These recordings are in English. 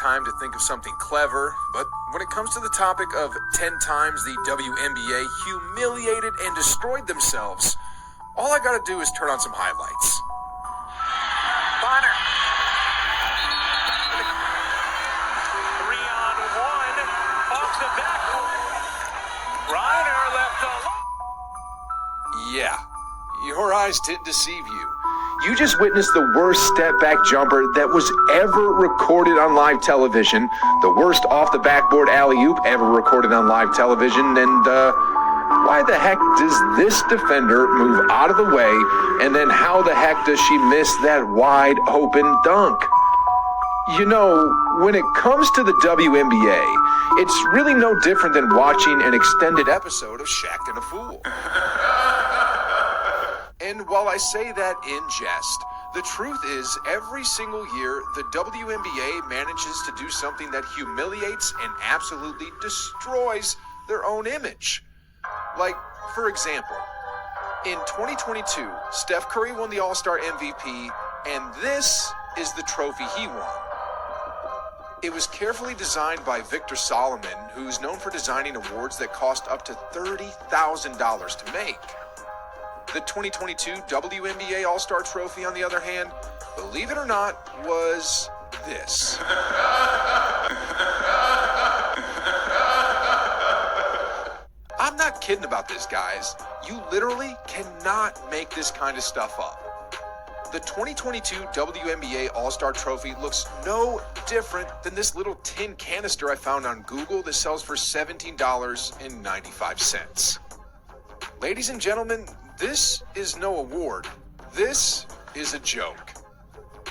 time to think of something clever, but when it comes to the topic of 10 times the WNBA humiliated and destroyed themselves, all I gotta do is turn on some highlights. Bonner. 3-on-1 off the backboard. Reiner left alone. Yeah, your eyes didn't deceive you. You just witnessed the worst step-back jumper that was ever recorded on live television, the worst off-the-backboard alley-oop ever recorded on live television, and, why the heck does this defender move out of the way, and then how the heck does she miss that wide-open dunk? You know, when it comes to the WNBA, it's really no different than watching an extended episode of Shaq and a Fool. And while I say that in jest, the truth is every single year the WNBA manages to do something that humiliates and absolutely destroys their own image. Like, for example, in 2022, Steph Curry won the All-Star MVP, and this is the trophy he won. It was carefully designed by Victor Solomon, who's known for designing awards that cost up to $30,000 to make. The 2022 WNBA All-Star Trophy, on the other hand, believe it or not, was this. I'm not kidding about this, guys. You literally cannot make this kind of stuff up. The 2022 WNBA All-Star Trophy looks no different than this little tin canister I found on Google that sells for $17.95. Ladies and gentlemen, this is no award. This is a joke.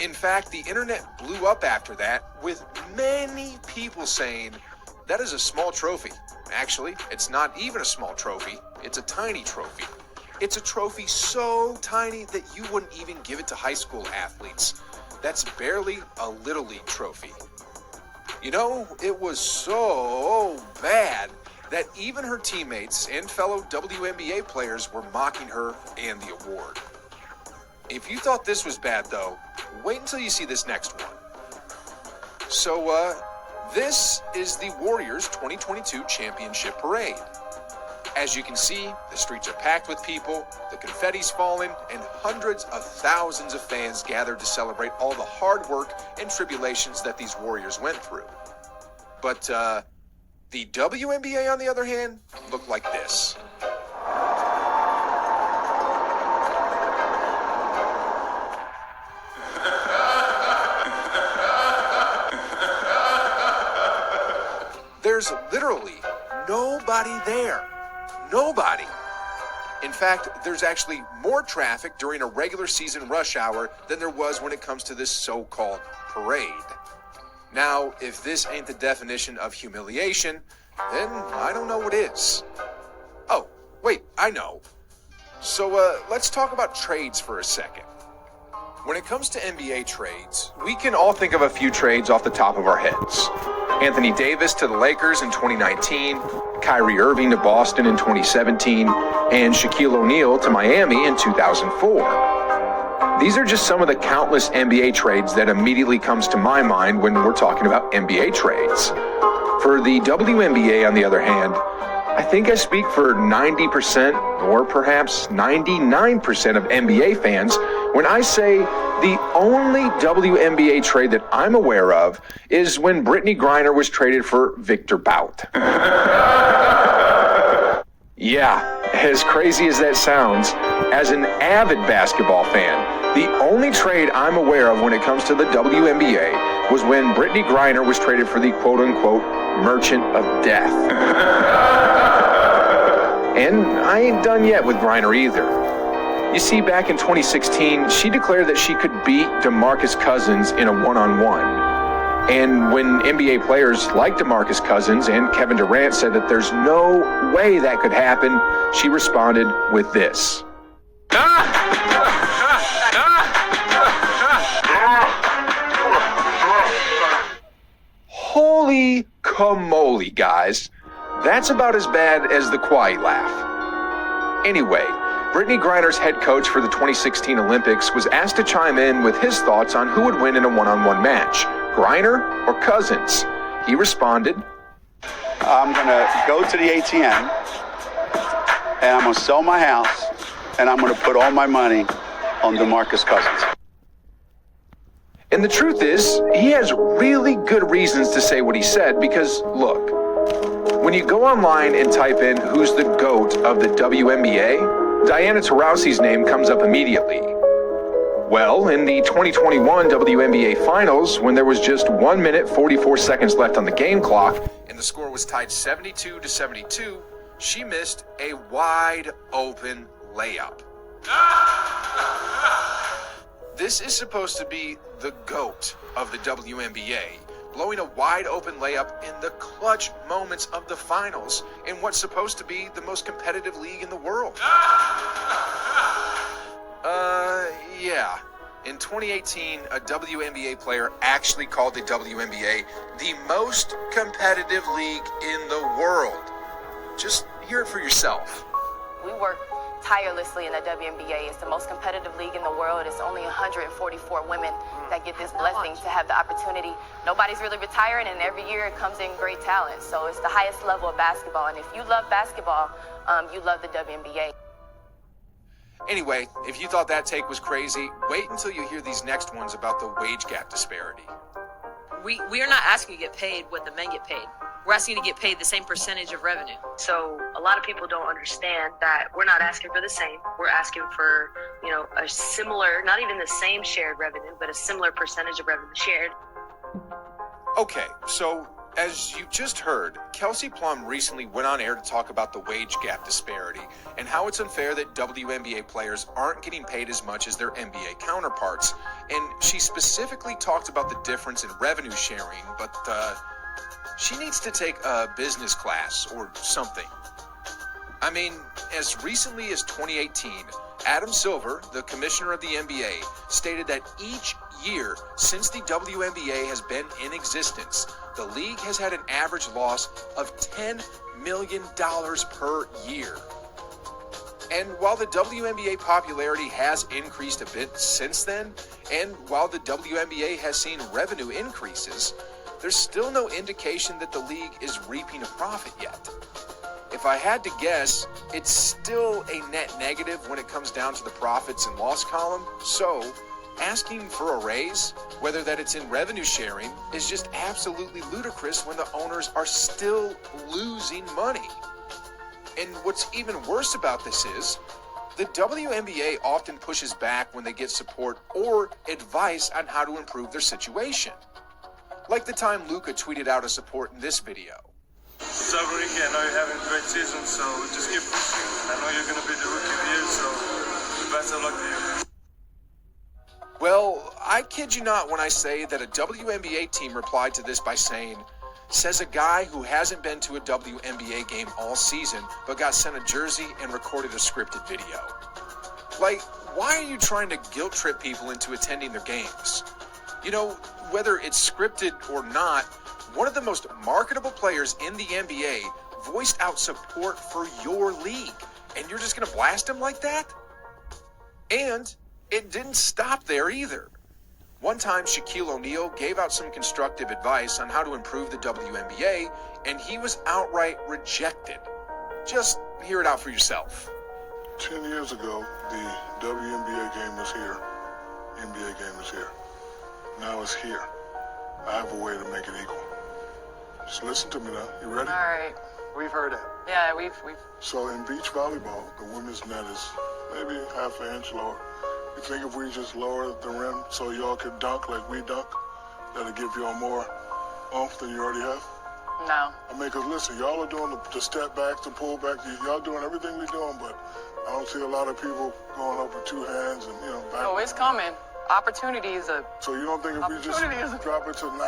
In fact, the internet blew up after that, with many people saying that is a small trophy. Actually, it's not even a small trophy. It's a tiny trophy. It's a trophy so tiny that you wouldn't even give it to high school athletes. That's barely a Little League trophy. You know, it was so bad that even her teammates and fellow WNBA players were mocking her and the award. If you thought this was bad, though, wait until you see this next one. So, this is the Warriors 2022 Championship Parade. As you can see, the streets are packed with people, the confetti's falling, and hundreds of thousands of fans gathered to celebrate all the hard work and tribulations that these Warriors went through. But, the WNBA, on the other hand, looked like this. There's literally nobody there. Nobody. In fact, there's actually more traffic during a regular season rush hour than there was when it comes to this so-called parade. Now, if this ain't the definition of humiliation, then I don't know what is. Oh, wait, I know. So, let's talk about trades for a second. When it comes to NBA trades, we can all think of a few trades off the top of our heads. Anthony Davis to the Lakers in 2019, Kyrie Irving to Boston in 2017, and Shaquille O'Neal to Miami in 2004. These are just some of the countless NBA trades that immediately comes to my mind when we're talking about NBA trades. For the WNBA, on the other hand, I think I speak for 90% or perhaps 99% of NBA fans when I say the only WNBA trade that I'm aware of is when Brittany Griner was traded for Victor Bout. Yeah, as crazy as that sounds, as an avid basketball fan, the only trade I'm aware of when it comes to the WNBA was when Brittany Griner was traded for the quote-unquote Merchant of Death. And I ain't done yet with Griner either. You see, back in 2016, she declared that she could beat DeMarcus Cousins in a one-on-one. And when NBA players like DeMarcus Cousins and Kevin Durant said that there's no way that could happen, she responded with this. Holy camole, guys. That's about as bad as the Kawhi laugh. Anyway, Brittany Griner's head coach for the 2016 Olympics was asked to chime in with his thoughts on who would win in a one-on-one match, Griner or Cousins? He responded, I'm going to go to the ATM, and I'm going to sell my house, and I'm going to put all my money on DeMarcus Cousins. And the truth is, he has really good reasons to say what he said because, look, when you go online and type in who's the GOAT of the WNBA, Diana Taurasi's name comes up immediately. Well, in the 2021 WNBA Finals, when there was just 1 minute 44 seconds left on the game clock, and the score was tied 72-72, she missed a wide open layup. This is supposed to be the GOAT of the WNBA, blowing a wide open layup in the clutch moments of the finals in what's supposed to be the most competitive league in the world. Yeah. In 2018, a WNBA player actually called the WNBA the most competitive league in the world. Just hear it for yourself. We work tirelessly in the WNBA. It's the most competitive league in the world. It's only 144 women that get this blessing to have the opportunity. Nobody's really retiring, and every year it comes in great talent. So it's the highest level of basketball. And if you love basketball, you love the WNBA. Anyway, if you thought that take was crazy, wait until you hear these next ones about the wage gap disparity. We are not asking to get paid what the men get paid. We're asking to get paid the same percentage of revenue. So a lot of people don't understand that we're not asking for the same. We're asking for, a similar, not even the same shared revenue, but a similar percentage of revenue shared. Okay, so as you just heard, Kelsey Plum recently went on air to talk about the wage gap disparity and how it's unfair that WNBA players aren't getting paid as much as their NBA counterparts. And she specifically talked about the difference in revenue sharing, but she needs to take a business class or something. I mean, as recently as 2018, Adam Silver, the commissioner of the NBA, stated that each year since the WNBA has been in existence, the league has had an average loss of $10 million per year. And while the WNBA popularity has increased a bit since then, and while the WNBA has seen revenue increases, there's still no indication that the league is reaping a profit yet. If I had to guess, it's still a net negative when it comes down to the profits and loss column. So, asking for a raise, whether that it's in revenue sharing, is just absolutely ludicrous when the owners are still losing money. And what's even worse about this is, the WNBA often pushes back when they get support or advice on how to improve their situation. Like the time Luka tweeted out a support in this video. What's up, Ricky? I know you're having a great season, so just keep pushing. I know you're going to be the rookie of the year, so best of luck to you. Well, I kid you not when I say that a WNBA team replied to this by saying, says a guy who hasn't been to a WNBA game all season, but got sent a jersey and recorded a scripted video. Like, why are you trying to guilt trip people into attending their games? Whether it's scripted or not, one of the most marketable players in the NBA voiced out support for your league, and you're just going to blast him like that? And it didn't stop there either. One time, Shaquille O'Neal gave out some constructive advice on how to improve the WNBA, and he was outright rejected. Just hear it out for yourself. 10 years ago, the WNBA game was here. NBA game was here. Now it's here. I have a way to make it equal. Just listen to me now. You ready? All right. We've heard it. Yeah, we've. So in beach volleyball, the women's net is maybe half an inch lower. You think if we just lower the rim so y'all could dunk like we dunk, that'll give y'all more oomph than you already have? No. I mean, 'cause listen, y'all are doing the step back, the pull back. Y'all doing everything we're doing, but I don't see a lot of people going up with two hands and, back. Oh, it's coming. Opportunities are. So you don't think if we just drop it to 9,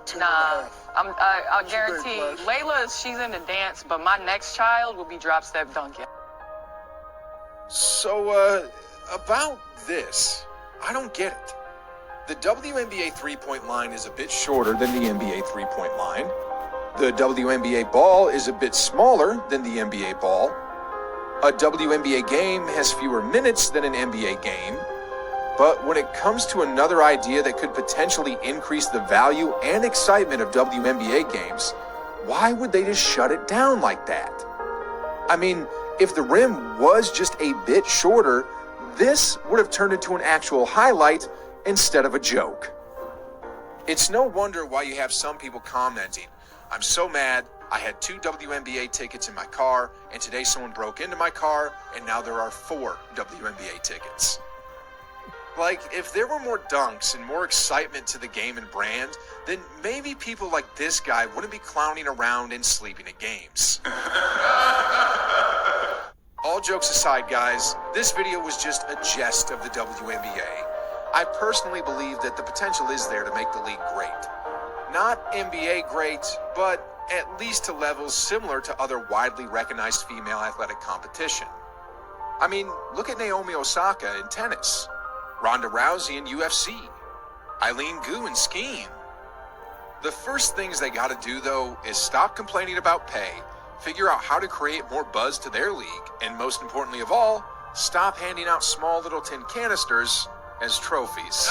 10 Nah. and a half? I guarantee. Layla, she's in the dance, but my next child will be drop step dunking. So, about this, I don't get it. The WNBA three-point line is a bit shorter than the NBA three-point line. The WNBA ball is a bit smaller than the NBA ball. A WNBA game has fewer minutes than an NBA game. But when it comes to another idea that could potentially increase the value and excitement of WNBA games, why would they just shut it down like that? I mean, if the rim was just a bit shorter, this would have turned into an actual highlight instead of a joke. It's no wonder why you have some people commenting, "I'm so mad, I had 2 WNBA tickets in my car, and today someone broke into my car, and now there are 4 WNBA tickets." Like, if there were more dunks and more excitement to the game and brand, then maybe people like this guy wouldn't be clowning around and sleeping at games. All jokes aside, guys, this video was just a jest of the WNBA. I personally believe that the potential is there to make the league great. Not NBA great, but at least to levels similar to other widely recognized female athletic competition. I mean, look at Naomi Osaka in tennis, Ronda Rousey in UFC, Eileen Gu in skiing. The first things they gotta do, though, is stop complaining about pay, figure out how to create more buzz to their league, and most importantly of all, stop handing out small little tin canisters as trophies.